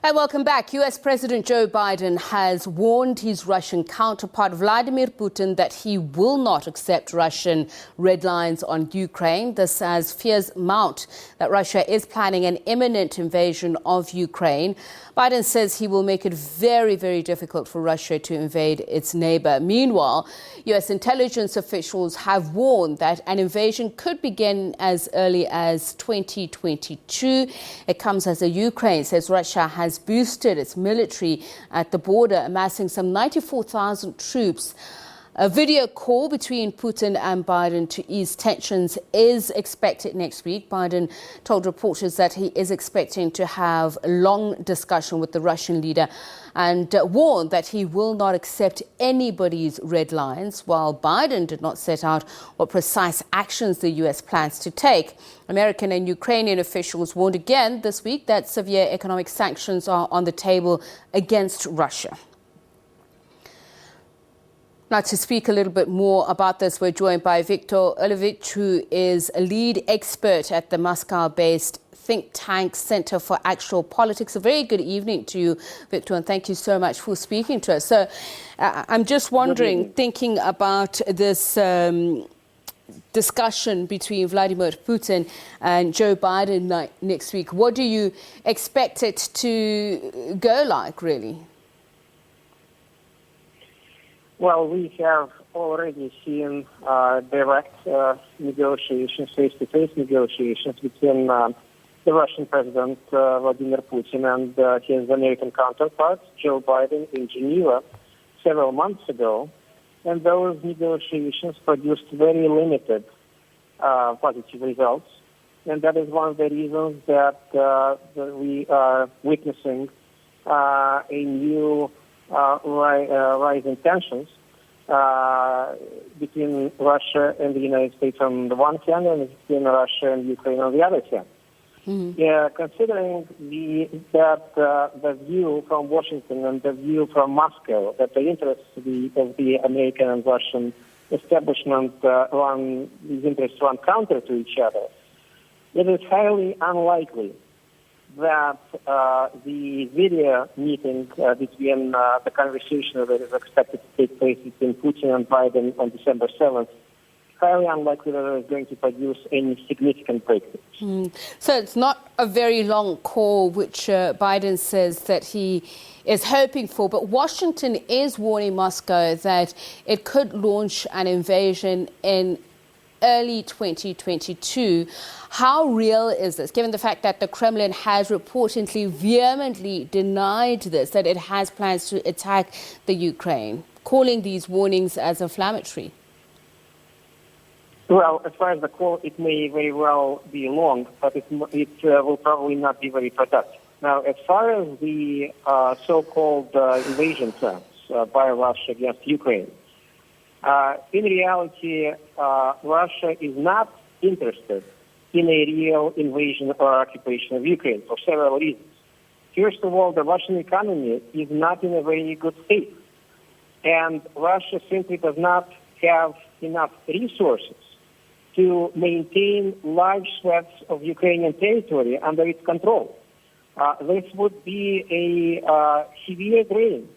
Hi, welcome back. U.S. President Joe Biden has warned his Russian counterpart Vladimir Putin that he will not accept Russian red lines on Ukraine. This as fears mount that Russia is planning an imminent invasion of Ukraine. Biden says he will make it very, very difficult for Russia to invade its neighbour. Meanwhile, U.S. intelligence officials have warned that an invasion could begin as early as 2022. It comes as Ukraine says Russia has boosted its military at the border, amassing some 94,000 troops. A video call between Putin and Biden to ease tensions is expected next week. Biden told reporters that he is expecting to have a long discussion with the Russian leader and warned that he will not accept anybody's red lines, while Biden did not set out what precise actions the U.S. plans to take. American and Ukrainian officials warned again this week that severe economic sanctions are on the table against Russia. Now, to speak a little bit more about this, we're joined by Viktor Olevich, who is a lead expert at the Moscow-based think tank Center for Actual Politics. A very good evening to you, Viktor, and thank you so much for speaking to us. So I'm just wondering, thinking about this discussion between Vladimir Putin and Joe Biden next week, what do you expect it to go like, really? Well, we have already seen direct negotiations, face-to-face negotiations between the Russian President Vladimir Putin and his American counterpart, Joe Biden, in Geneva several months ago. And those negotiations produced very limited positive results. And that is one of the reasons that we are witnessing a new rise in tensions between Russia and the United States on the one hand, and between Russia and Ukraine on the other hand. Considering that the view from Washington and the view from Moscow, that the interests of the American and Russian establishment these interests run counter to each other, it is highly unlikely that the video meeting between the conversation that is expected to take place between Putin and Biden on December 7th, highly unlikely that it is going to produce any significant breakthroughs. So it's not a very long call, which Biden says that he is hoping for, but Washington is warning Moscow that it could launch an invasion in early 2022. How real is this, given the fact that the Kremlin has reportedly vehemently denied this, that it has plans to attack the Ukraine, calling these warnings as inflammatory? Well, as far as the call, it may very well be long, but it will probably not be very productive. Now, as far as the so-called invasion plans by Russia against Ukraine, in reality, Russia is not interested in a real invasion or occupation of Ukraine for several reasons. First of all, the Russian economy is not in a very good state, and Russia simply does not have enough resources to maintain large swaths of Ukrainian territory under its control. This would be a severe drain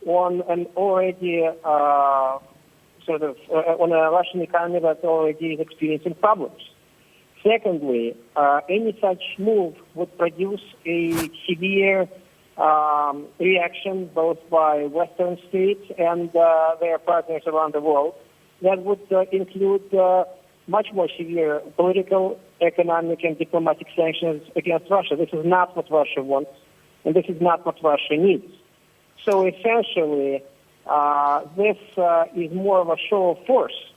on an already on a Russian economy that already is experiencing problems. Secondly, any such move would produce a severe reaction both by Western states and their partners around the world that would include much more severe political, economic, and diplomatic sanctions against Russia. This is not what Russia wants, and this is not what Russia needs. So essentially, this is more of a show of force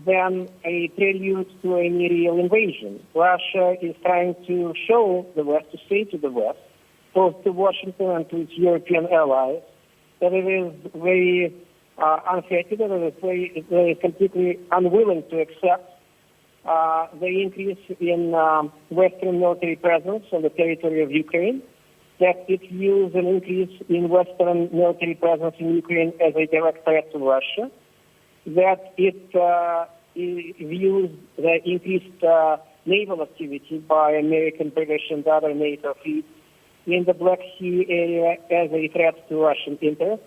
than a prelude to any real invasion. Russia is trying to show the West, to say to the West, both to Washington and to its European allies, that it is very unfettered, that it is completely unwilling to accept the increase in Western military presence on the territory of Ukraine, that it views an increase in Western military presence in Ukraine as a direct threat to Russia, that it views the increased naval activity by American, British, and other NATO fleets in the Black Sea area as a threat to Russian interests,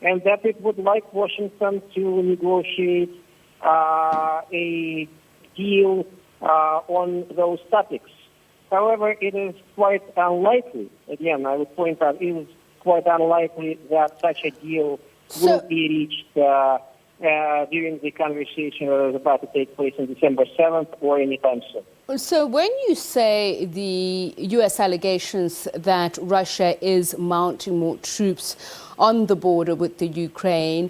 and that it would like Washington to negotiate a deal on those topics. However, it is quite unlikely, again, I would point out, it is quite unlikely that such a deal will be reached during the conversation that is about to take place on December 7th or anytime soon. So when you say the U.S. allegations that Russia is mounting more troops on the border with the Ukraine,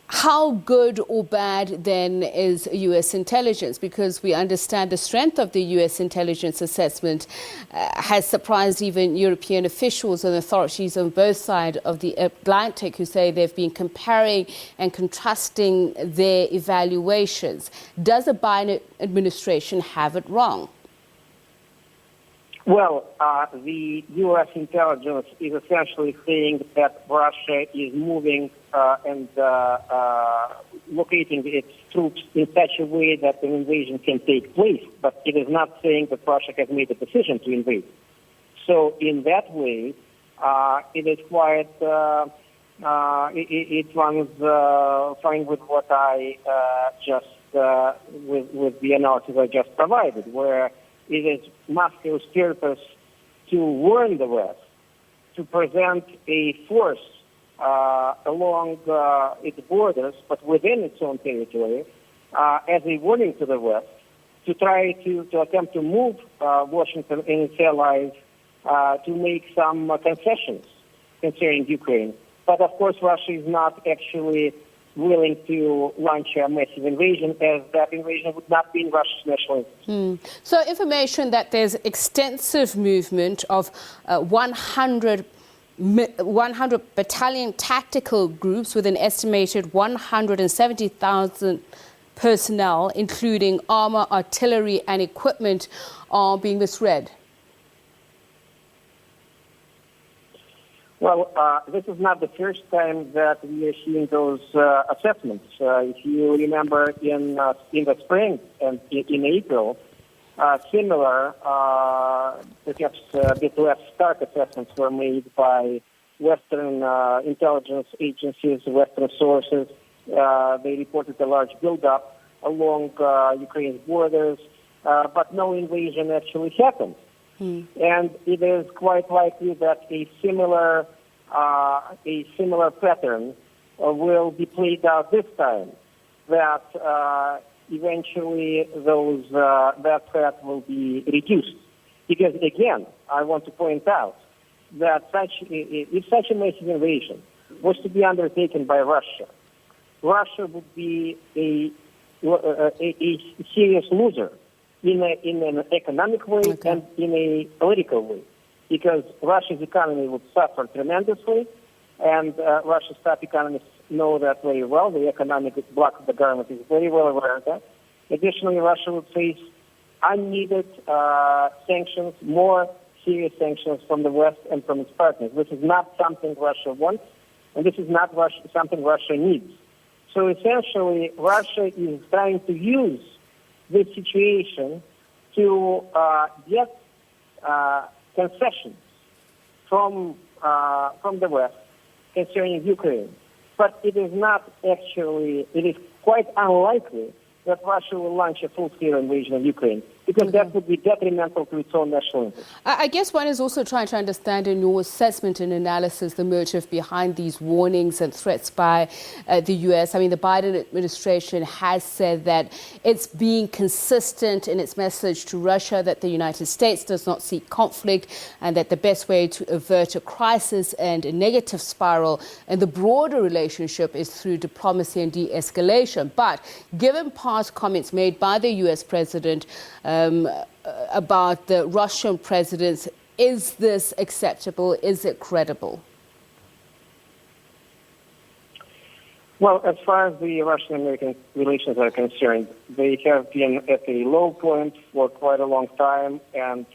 how good or bad then is U.S. intelligence? Because we understand the strength of the U.S. intelligence assessment has surprised even European officials and authorities on both sides of the Atlantic who say they've been comparing and contrasting their evaluations. Does the Biden administration have it wrong? Well, the U.S. intelligence is essentially saying that Russia is moving and locating its troops in such a way that an invasion can take place, but it is not saying that Russia has made a decision to invade. So in that way, it is quite, it runs fine with what I just, with the analysis I just provided, where it is Moscow's purpose to warn the West, to present a force along its borders, but within its own territory, as a warning to the West, to try to attempt to move Washington and its allies to make some concessions concerning Ukraine. But of course, Russia is not actually willing to launch a massive invasion, as that invasion would not be in Russia's national interest. So information that there's extensive movement of 100 battalion tactical groups with an estimated 170,000 personnel, including armor, artillery, and equipment, are being misread. Well, this is not the first time that we are seeing those assessments. If you remember, in the spring and in April, similar, perhaps a bit less stark assessments were made by Western intelligence agencies, Western sources. They reported a large buildup along Ukraine's borders, but no invasion actually happened. And it is quite likely that a similar pattern will be played out this time. That eventually that threat will be reduced. Because again, I want to point out that if such a massive invasion was to be undertaken by Russia, Russia would be a serious loser in an economic way and in a political way, because Russia's economy would suffer tremendously, and Russia's top economists know that very well. The economic bloc of the government is very well aware of that. Additionally, Russia would face unneeded sanctions, more serious sanctions from the West and from its partners. This is not something Russia wants, and this is not something Russia needs. So essentially, Russia is trying to use this situation to get concessions from the West concerning Ukraine. But it is not actually, it is quite unlikely that Russia will launch a full-scale invasion of Ukraine, because that would be detrimental to its own national interest. I guess one is also trying to understand in your assessment and analysis the motive behind these warnings and threats by the U.S. I mean, the Biden administration has said that it's being consistent in its message to Russia that the United States does not seek conflict, and that the best way to avert a crisis and a negative spiral in the broader relationship is through diplomacy and de-escalation. But given past comments made by the U.S. president about the Russian presidents, is this acceptable? Is it credible? Well, as far as the Russian-American relations are concerned, they have been at a low point for quite a long time, and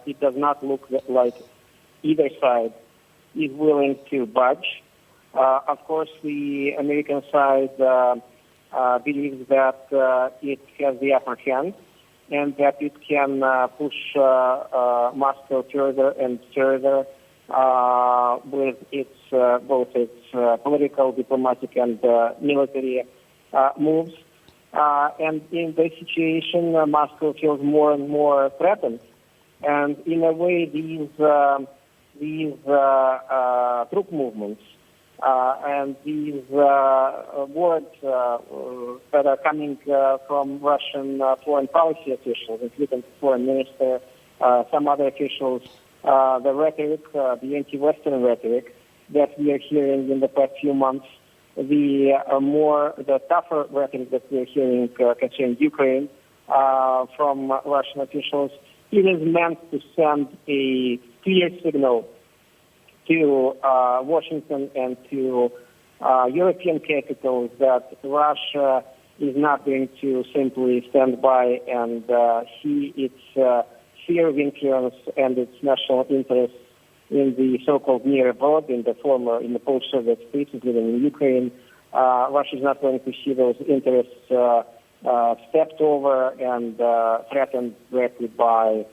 it does not look like either side is willing to budge. Of course, the American side believes that it has the upper hand, and that it can push Moscow further and further with its both its political, diplomatic, and military moves. And in this situation, Moscow feels more and more threatened. And in a way, these troop movements and these words that are coming from Russian foreign policy officials, including foreign minister, some other officials, the rhetoric, the anti-Western rhetoric that we are hearing in the past few months, the tougher rhetoric that we are hearing concerning Ukraine from Russian officials, it is meant to send a clear signal to Washington and to European capitals that Russia is not going to simply stand by and see its sphere of influence and its national interests in the so-called near-abroad, in the post-Soviet states, including in Ukraine. Russia is not going to see those interests stepped over and threatened directly by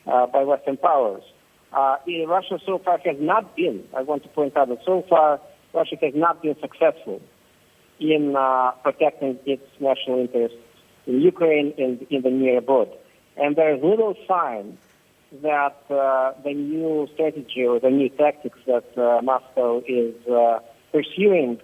Western powers. Russia so far has not been, I want to point out that so far Russia has not been successful in protecting its national interests in Ukraine and in the near abroad. And there is little sign that the new strategy or the new tactics that Moscow is pursuing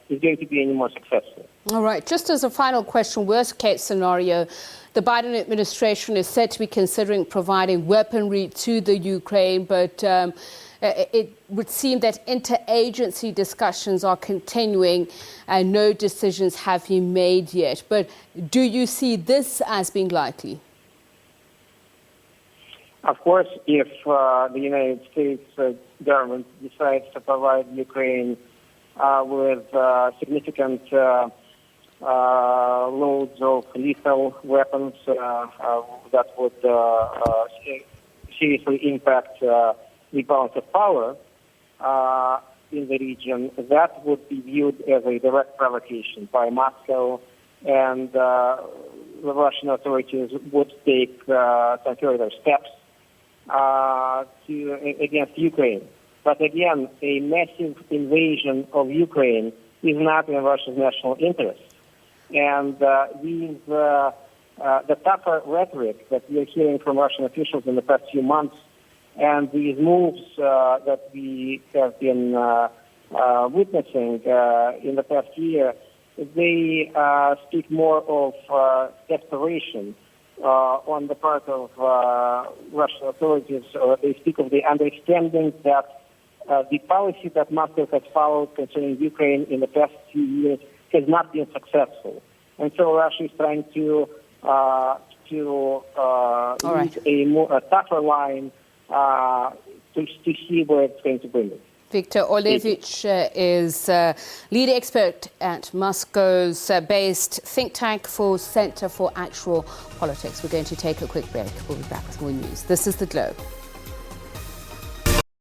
is going to be any more successful. All right. Just as a final question, worst case scenario, the Biden administration is said to be considering providing weaponry to the Ukraine, but it would seem that interagency discussions are continuing and no decisions have been made yet. But do you see this as being likely? Of course, if the United States government decides to provide Ukraine with significant loads of lethal weapons that would seriously impact the balance of power in the region, that would be viewed as a direct provocation by Moscow, and the Russian authorities would take some further steps against Ukraine. But again, a massive invasion of Ukraine is not in Russia's national interest. And the tougher rhetoric that we are hearing from Russian officials in the past few months and these moves that we have been witnessing in the past year, they speak more of desperation on the part of Russian authorities, or they speak of the understanding that the policy that Moscow has followed concerning Ukraine in the past few years has not been successful. And so Russia is trying to use a tougher line to see where it's going to bring it. Viktor Olevich is lead expert at Moscow's based think tank for Center for Actual Politics. We're going to take a quick break. We'll be back with more news. This is The Globe.